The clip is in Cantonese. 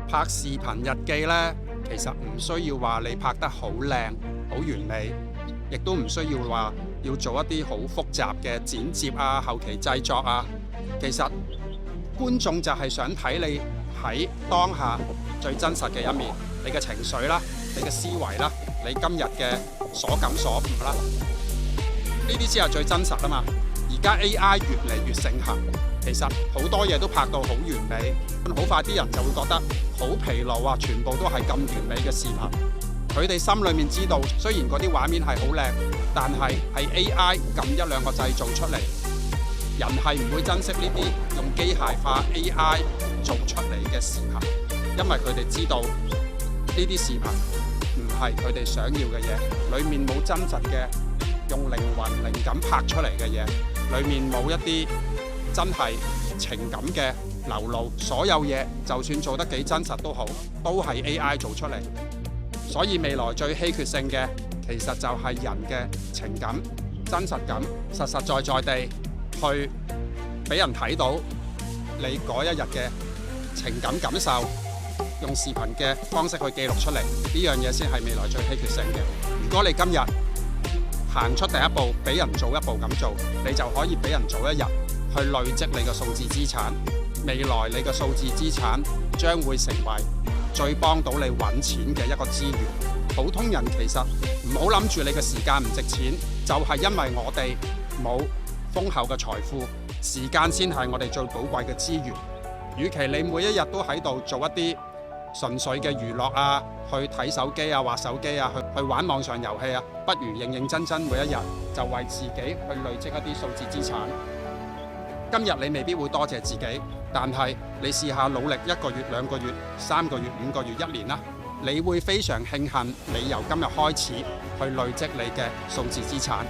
拍視頻日記呢，其實唔需要話你拍得好靚、好完美，亦都唔需要話要做一啲好複雜嘅剪接啊、後期製作啊。其實觀眾就係想睇你喺當下最真實嘅一面，你嘅情緒啦、你嘅思維啦、你今日嘅所感所悟啦，呢啲先係最真實啊嘛。而家 AI 越嚟越盛行，其實好多嘢都拍到好完美，好快啲人就會覺得好疲勞啊！全部都係咁完美嘅視頻，佢哋心裏面知道，雖然嗰啲畫面係好靚，但係 AI 撳一兩個掣做出嚟，人係唔會珍惜呢啲用機械化 AI 做出嚟嘅視頻，因為佢哋知道呢啲視頻唔係佢哋想要嘅嘢，裡面冇真實嘅用靈魂靈感拍出嚟嘅嘢，裡面冇一啲真係情感嘅流露，所有嘢就算做得幾真實都好，都係 AI 做出嚟。所以未來最稀缺性嘅，其實就係人嘅情感、真實感，實實在在地去俾人睇到你嗰一日嘅情感感受，用視頻嘅方式去記錄出嚟，呢樣嘢先係未來最稀缺性嘅。如果你今日行出第一步，俾人做一步咁做，你就可以俾人做一日，去累積你嘅數字資產。未來你嘅數字資產將會成為最幫到你揾錢嘅一個資源。普通人其實唔好諗住你嘅時間唔值錢，就係因為我哋冇豐厚嘅財富，時間先係我哋最寶貴嘅資源。與其你每一日都喺度做一啲純粹嘅娛樂啊，去睇手機啊、滑手機啊、去玩網上遊戲啊，不如認認真真每一日就為自己去累積一啲數字資產。今日你未必會多謝自己，但係你試下努力1個月、2個月、3個月、5個月、1年啦，你會非常慶幸你由今日開始去累積你嘅數字資產。